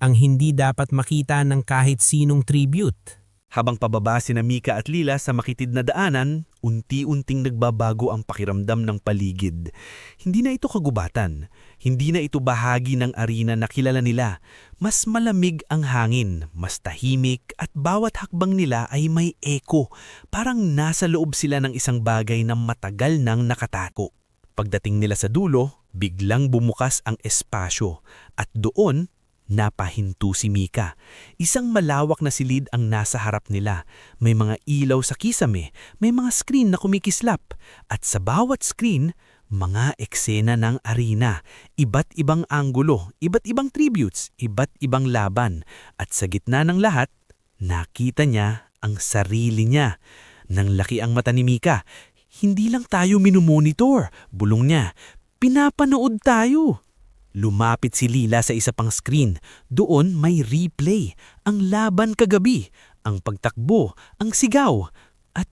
ang hindi dapat makita ng kahit sinong tribute. Habang pababa sina Mika at Lila sa makitid na daanan, unti-unting nagbabago ang pakiramdam ng paligid. Hindi na ito kagubatan. Hindi na ito bahagi ng arena na kilala nila. Mas malamig ang hangin, mas tahimik at bawat hakbang nila ay may echo. Parang nasa loob sila ng isang bagay na matagal nang nakatako. Pagdating nila sa dulo, biglang bumukas ang espasyo at doon, napahinto si Mika. Isang malawak na silid ang nasa harap nila. May mga ilaw sa kisame, may mga screen na kumikislap. At sa bawat screen, mga eksena ng arena. Iba't ibang anggulo, iba't ibang tributes, iba't ibang laban. At sa gitna ng lahat, nakita niya ang sarili niya. Nang laki ang mata ni Mika, "Hindi lang tayo minumonitor," bulong niya. "Pinapanood tayo." Lumapit si Lila sa isa pang screen. Doon may replay. Ang laban kagabi, ang pagtakbo, ang sigaw. At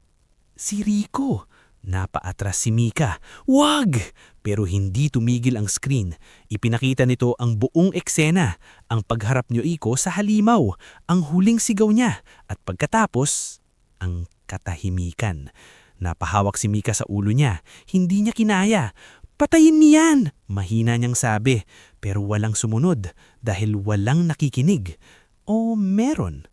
si Rico. Napaatras si Mika. "Wag!" Pero hindi tumigil ang screen. Ipinakita nito ang buong eksena. Ang pagharap niyo Iko sa halimaw. Ang huling sigaw niya. At pagkatapos, ang katahimikan. Napahawak si Mika sa ulo niya. Hindi niya kinaya. "Patayin niyan!" mahina niyang sabi, pero walang sumunod dahil walang nakikinig. O meron.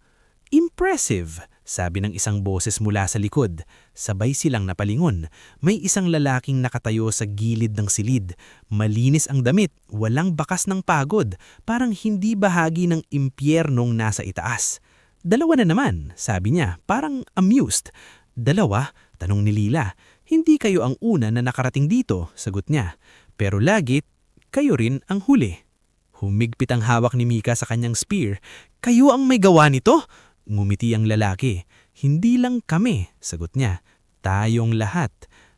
"Impressive," sabi ng isang boses mula sa likod. Sabay silang napalingon. May isang lalaking nakatayo sa gilid ng silid. Malinis ang damit, walang bakas ng pagod, parang hindi bahagi ng impyernong nasa itaas. Dalawa na naman, sabi niya, parang amused. Dalawa? Tanong ni Lila. Hindi kayo ang una na nakarating dito, sagot niya. Pero lagi, kayo rin ang huli. Humigpit ang hawak ni Mika sa kanyang spear. Kayo ang may gawa nito? Ngumiti ang lalaki. Hindi lang kami, sagot niya. Tayong lahat.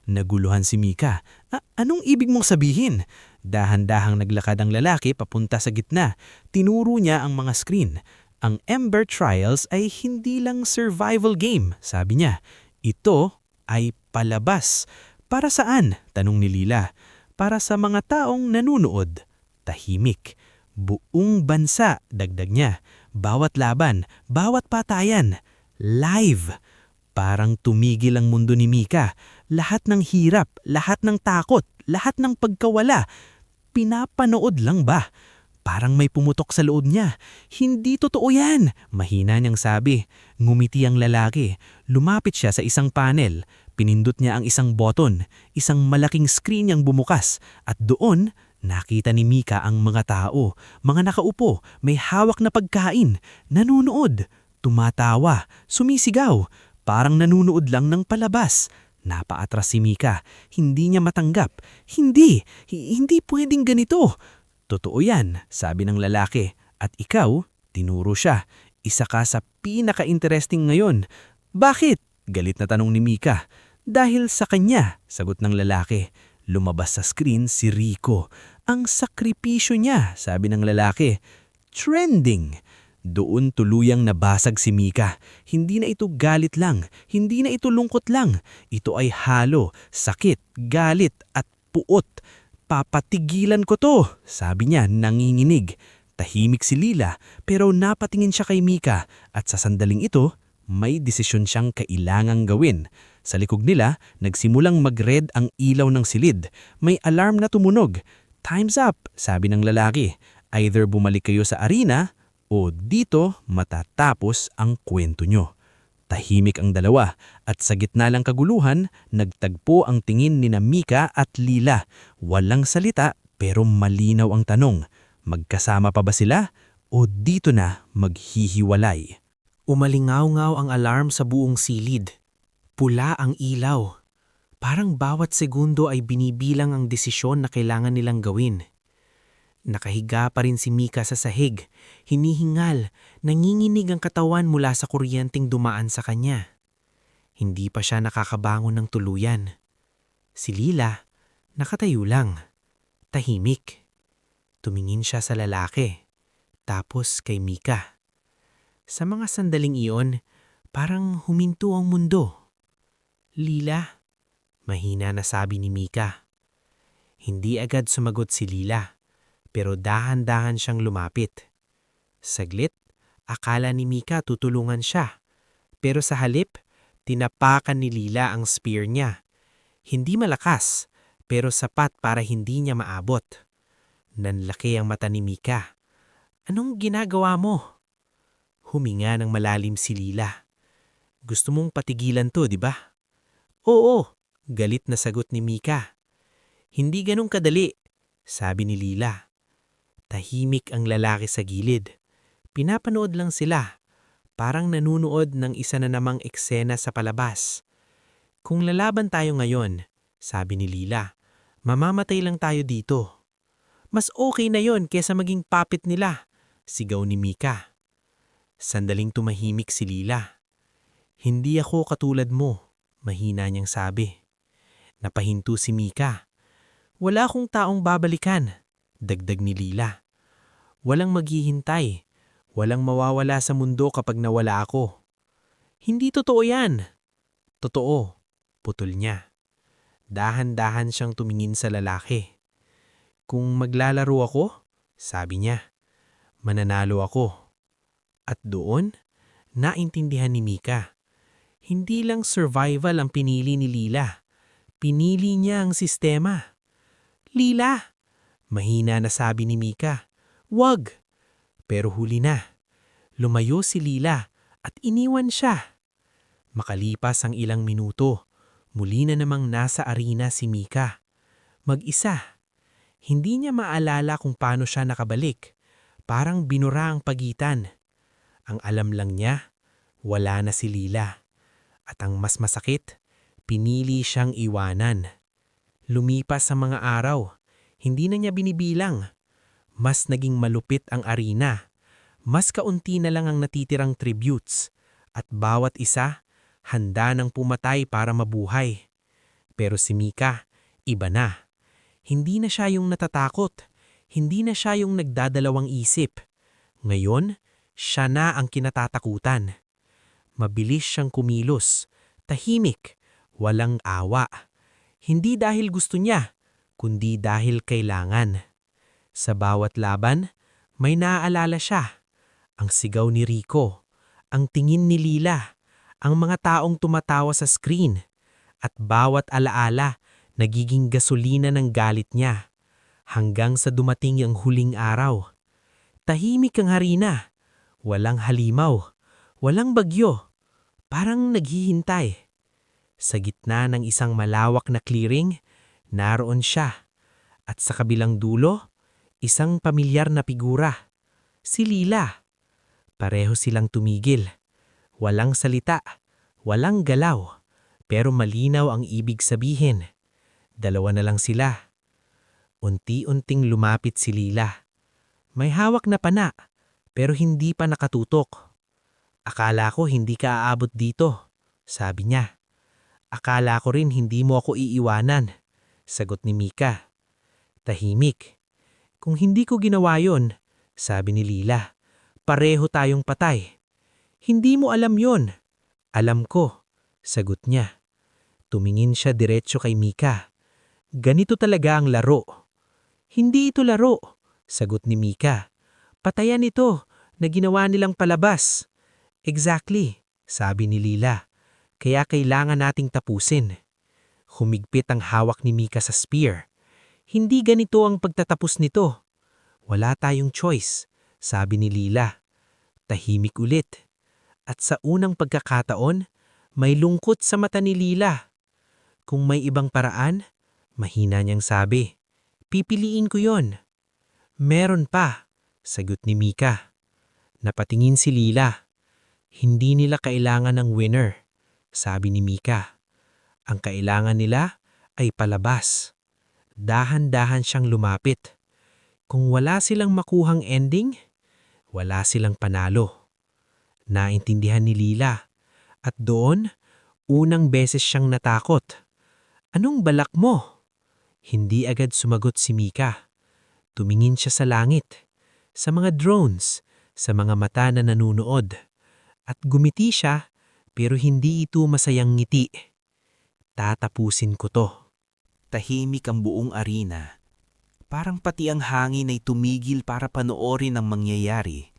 Naguluhan si Mika. Anong ibig mong sabihin? Dahan-dahang naglakad ang lalaki papunta sa gitna. Tinuro niya ang mga screen. Ang Ember Trials ay hindi lang survival game, sabi niya. Ito ay palabas. Para saan? Tanong ni Lila. Para sa mga taong nanunood. Tahimik. Buong bansa, dagdag niya. Bawat laban, bawat patayan. Live. Parang tumigil ang mundo ni Mika. Lahat ng hirap, lahat ng takot, lahat ng pagkawala. Pinapanood lang ba? Parang may pumutok sa loob niya. Hindi totoo yan, mahina niyang sabi. Ngumiti ang lalaki. Lumapit siya sa isang panel. Pinindot niya ang isang button. Isang malaking screen yang bumukas. At doon, nakita ni Mika ang mga tao. Mga nakaupo, may hawak na pagkain. Nanunood, tumatawa, sumisigaw. Parang nanunood lang ng palabas. Napaatras si Mika. Hindi niya matanggap. Hindi pwedeng ganito. Totoo yan, sabi ng lalaki. At ikaw, tinuro siya. Isa ka sa pinaka-interesting ngayon. Bakit? Galit na tanong ni Mika. Dahil sa kanya, sagot ng lalaki. Lumabas sa screen si Rico. Ang sakripisyo niya, sabi ng lalaki. Trending. Doon tuluyang nabasag si Mika. Hindi na ito galit lang. Hindi na ito lungkot lang. Ito ay halo, sakit, galit at puot. Papatigilan ko to, sabi niya nanginginig. Tahimik si Lila pero napatingin siya kay Mika at sa sandaling ito, may desisyon siyang kailangang gawin. Sa likod nila, nagsimulang mag-red ang ilaw ng silid. May alarm na tumunog. Time's up, sabi ng lalaki. Either bumalik kayo sa arena o dito matatapos ang kwento nyo. Tahimik ang dalawa at sa gitna ng kaguluhan, nagtagpo ang tingin ni Mika at Lila. Walang salita pero malinaw ang tanong. Magkasama pa ba sila o dito na maghihiwalay? Umalingaw-ngaw ang alarm sa buong silid. Pula ang ilaw. Parang bawat segundo ay binibilang ang desisyon na kailangan nilang gawin. Nakahiga pa rin si Mika sa sahig, hinihingal, nanginginig ang katawan mula sa kuryenteng dumaan sa kanya. Hindi pa siya nakakabangon ng tuluyan. Si Lila, nakatayo lang, tahimik. Tumingin siya sa lalaki, tapos kay Mika. Sa mga sandaling iyon, parang huminto ang mundo. Lila, mahina na sabi ni Mika. Hindi agad sumagot si Lila. Pero dahan-dahan siyang lumapit. Saglit, akala ni Mika tutulungan siya. Pero sa halip, tinapakan ni Lila ang spear niya. Hindi malakas, pero sapat para hindi niya maabot. Nanlaki ang mata ni Mika. Anong ginagawa mo? Huminga ng malalim si Lila. Gusto mong patigilan to, di ba? Oo, galit na sagot ni Mika. Hindi ganun kadali, sabi ni Lila. Tahimik ang lalaki sa gilid. Pinapanood lang sila, parang nanunood ng isa na namang eksena sa palabas. Kung lalaban tayo ngayon, sabi ni Lila, mamamatay lang tayo dito. Mas okay na yon kesa maging puppet nila, sigaw ni Mika. Sandaling tumahimik si Lila. Hindi ako katulad mo, mahina niyang sabi. Napahinto si Mika. Wala akong taong babalikan. Dagdag ni Lila. Walang maghihintay. Walang mawawala sa mundo kapag nawala ako. Hindi totoo yan. Totoo, putol niya. Dahan-dahan siyang tumingin sa lalaki. Kung maglalaro ako, sabi niya, mananalo ako. At doon, naintindihan ni Mika. Hindi lang survival ang pinili ni Lila. Pinili niya ang sistema. Lila! Mahina na sabi ni Mika. Wag! Pero huli na. Lumayo si Lila at iniwan siya. Makalipas ang ilang minuto, muli na namang nasa arena si Mika. Mag-isa. Hindi niya maalala kung paano siya nakabalik. Parang binura ang pagitan. Ang alam lang niya, Wala na si Lila. At ang mas masakit, pinili siyang iwanan. Lumipas ang mga araw, hindi na niya binibilang. Mas naging malupit ang arena. Mas kaunti na lang ang natitirang tributes. At bawat isa, handa nang pumatay para mabuhay. Pero si Mika, iba na. Hindi na siya yung natatakot. Hindi na siya yung nagdadalawang isip. Ngayon, siya na ang kinatatakutan. Mabilis siyang kumilos, tahimik, walang awa. Hindi dahil gusto niya, kundi dahil kailangan. Sa bawat laban, may naaalala siya. Ang sigaw ni Rico, ang tingin ni Lila, ang mga taong tumatawa sa screen, at bawat alaala nagiging gasolina ng galit niya. Hanggang sa dumating ang huling araw. Tahimik ang harina, walang halimaw, walang bagyo, parang naghihintay. Sa gitna ng isang malawak na clearing, naroon siya. At sa kabilang dulo, isang pamilyar na figura, si Lila. Pareho silang tumigil. Walang salita, walang galaw, pero malinaw ang ibig sabihin. Dalawa na lang sila. Unti-unting lumapit si Lila. May hawak na pana, pero hindi pa nakatutok. Akala ko hindi ka aabot dito, sabi niya. Akala ko rin hindi mo ako iiwanan, sagot ni Mika. Tahimik. Kung hindi ko ginawa yon, sabi ni Lila, pareho tayong patay. Hindi mo alam yon. Alam ko, sagot niya. Tumingin siya diretso kay Mika. Ganito talaga ang laro. Hindi ito laro, sagot ni Mika. Patayan ito na ginawa nilang palabas. Exactly, sabi ni Lila. Kaya kailangan nating tapusin. Humigpit ang hawak ni Mika sa spear. Hindi ganito ang pagtatapos nito. Wala tayong choice, sabi ni Lila. Tahimik ulit. At sa unang pagkakataon, may lungkot sa mata ni Lila. Kung may ibang paraan, mahina niyang sabi, pipiliin ko yon. Meron pa, sagot ni Mika. Napatingin si Lila. Hindi nila kailangan ng winner, sabi ni Mika. Ang kailangan nila ay palabas. Dahan-dahan siyang lumapit. Kung wala silang makuhang ending, wala silang panalo. Naintindihan ni Lila. At doon, unang beses siyang natakot. Anong balak mo? Hindi agad sumagot si Mika. Tumingin siya sa langit, sa mga drones, sa mga mata na nanunood. At gumiti siya, pero hindi ito masayang ngiti. Tatapusin ko to. Tahimik ang buong arena. Parang pati ang hangin ay tumigil para panoorin ang mangyayari.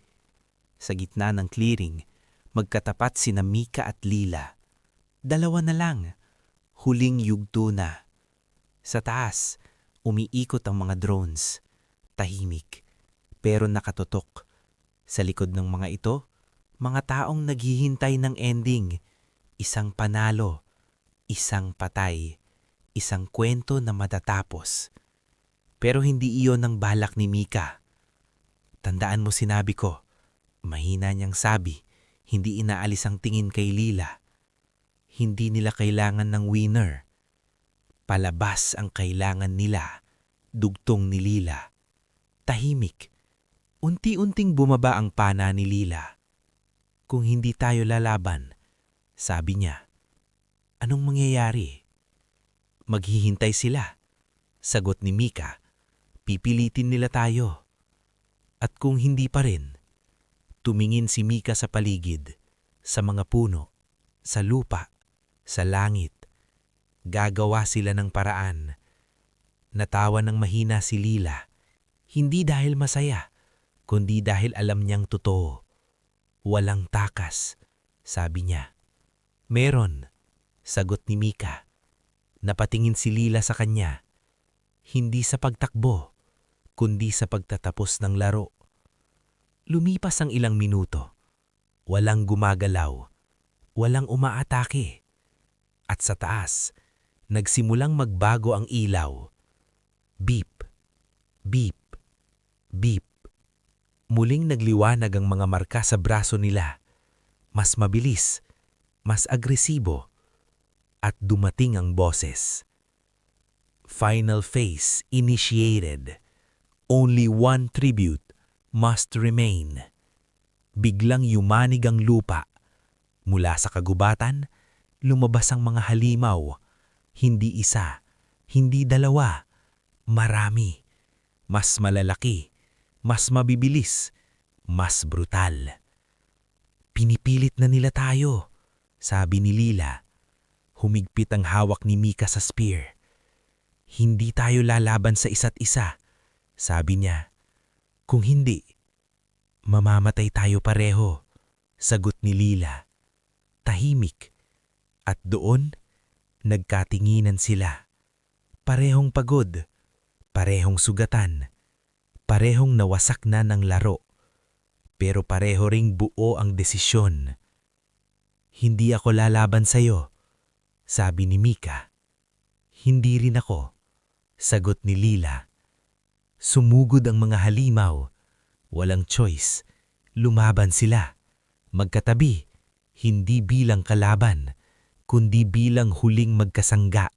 Sa gitna ng clearing, magkatapat sina Mika at Lila. Dalawa na lang. Huling yugto na. Sa taas, umiikot ang mga drones. Tahimik, pero nakatutok. Sa likod ng mga ito, mga taong naghihintay ng ending. Isang panalo, isang patay, isang kwento na matatapos. Pero hindi iyon ang balak ni Mika. Tandaan mo sinabi ko, mahina niyang sabi, hindi inaalis ang tingin kay Lila. Hindi nila kailangan ng winner. Palabas ang kailangan nila, dugtong ni Lila. Tahimik. Unti-unting bumaba ang pana ni Lila. Kung hindi tayo lalaban, sabi niya, anong mangyayari? Maghihintay sila. Sagot ni Mika, pipilitin nila tayo. At kung hindi pa rin, tumingin si Mika sa paligid, sa mga puno, sa lupa, sa langit. Gagawa sila ng paraan. Natawa ng mahina si Lila. Hindi dahil masaya, kundi dahil alam niyang totoo. Walang takas, sabi niya. Meron, sagot ni Mika. Napatingin si Lila sa kanya. Hindi sa pagtakbo, kundi sa pagtatapos ng laro. Lumipas ang ilang minuto. Walang gumagalaw, walang umaatake. At sa taas, nagsimulang magbago ang ilaw. Beep, beep, beep. Muling nagliwanag ang mga marka sa braso nila. mas mabilis, mas agresibo, at dumating ang boses. Final phase initiated. Only one tribute must remain. Biglang yumanig ang lupa. Mula sa kagubatan, lumabas ang mga halimaw. Hindi isa, hindi dalawa, marami. Mas malalaki, mas mabibilis, mas brutal. Pinipilit na nila tayo, sabi ni Lila. Humigpit ang hawak ni Mika sa spear. Hindi tayo lalaban sa isa't isa, sabi niya. Kung hindi, mamamatay tayo pareho, sagot ni Lila. Tahimik. At doon, nagkatinginan sila. Parehong pagod, parehong sugatan, parehong nawasak na ng laro. Pero pareho ring buo ang desisyon. Hindi ako lalaban sa'yo, sabi ni Mika. Hindi rin ako, sagot ni Lila. Sumugod ang mga halimaw. Walang choice. Lumaban sila. Magkatabi, hindi bilang kalaban, kundi bilang huling magkasangga.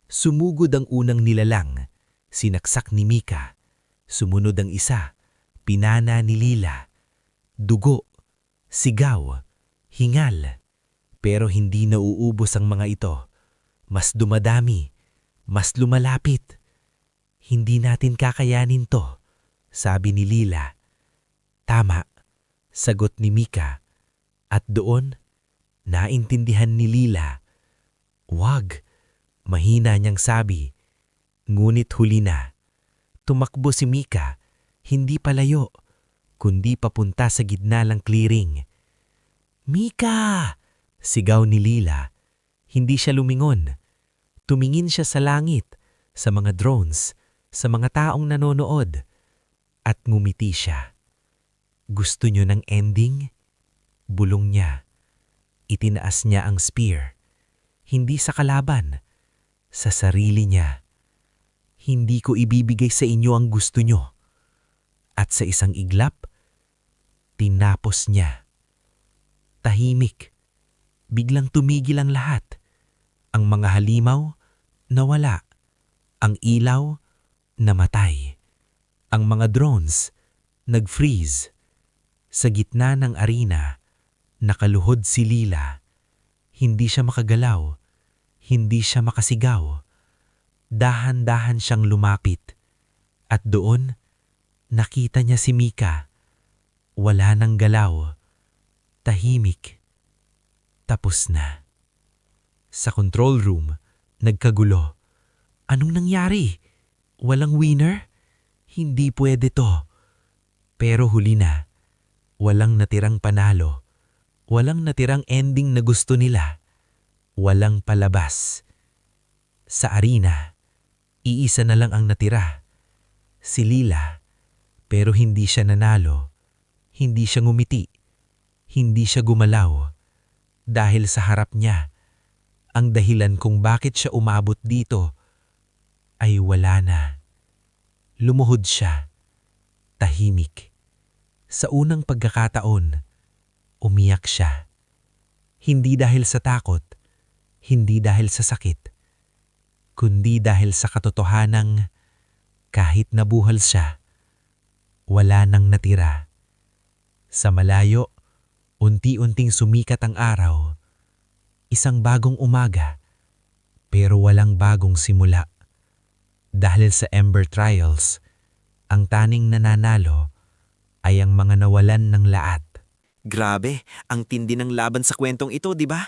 Sumugod ang unang nilalang. Sinaksak ni Mika. Sumunod ang isa. Pinana ni Lila. Dugo, sigaw, hingal. Pero hindi nauubos ang mga ito. Mas dumadami, mas lumalapit. Hindi natin kakayanin to, sabi ni Lila. Tama, sagot ni Mika. At doon, naintindihan ni Lila. Wag, mahina niyang sabi. Ngunit huli na. Tumakbo si Mika, hindi palayo, kundi papunta sa gitna ng clearing. Mika! Sigaw ni Lila. Hindi siya lumingon. Tumingin siya sa langit, sa mga drones, sa mga taong nanonood. At ngumiti siya. Gusto niyo ng ending? Bulong niya. Itinaas niya ang spear. Hindi sa kalaban, sa sarili niya. Hindi ko ibibigay sa inyo ang gusto niyo. At sa isang iglap, tinapos niya. Tahimik. Biglang tumigil ang lahat. Ang mga halimaw, nawala. Ang ilaw, namatay. Ang mga drones, nag-freeze. Sa gitna ng arena, nakaluhod si Lila. Hindi siya makagalaw. Hindi siya makasigaw. Dahan-dahan siyang lumapit. At doon, nakita niya si Mika. Wala nang galaw. Tahimik. Tapos na. Sa control room, nagkagulo. Anong nangyari? Walang winner? Hindi pwede to. Pero huli na. Walang natirang panalo. Walang natirang ending na gusto nila. Walang palabas. Sa arena, iisa na lang ang natira. Si Lila. Pero hindi siya nanalo. Hindi siya ngumiti. Hindi siya gumalaw. Dahil sa harap niya, ang dahilan kung bakit siya umabot dito ay wala na. Lumuhod siya. Tahimik. Sa unang pagkakataon, umiyak siya. Hindi dahil sa takot, hindi dahil sa sakit, kundi dahil sa katotohanang kahit nabuhal siya, wala nang natira. Sa malayo, unti-unting sumikat ang araw. Isang bagong umaga, pero walang bagong simula. Dahil sa Ember Trials, ang taning nananalo ay ang mga nawalan ng lahat. Grabe, ang tindi ng laban sa kwentong ito, di ba?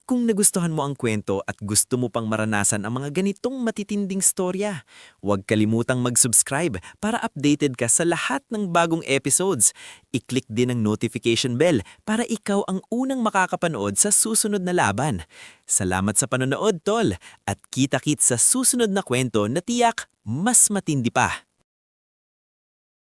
Kung nagustuhan mo ang kwento at gusto mo pang maranasan ang mga ganitong matitinding storya, huwag kalimutang mag-subscribe para updated ka sa lahat ng bagong episodes. I-click din ang notification bell para ikaw ang unang makakapanood sa susunod na laban. Salamat sa panonood, tol, at kita-kits sa susunod na kwento na tiyak mas matindi pa.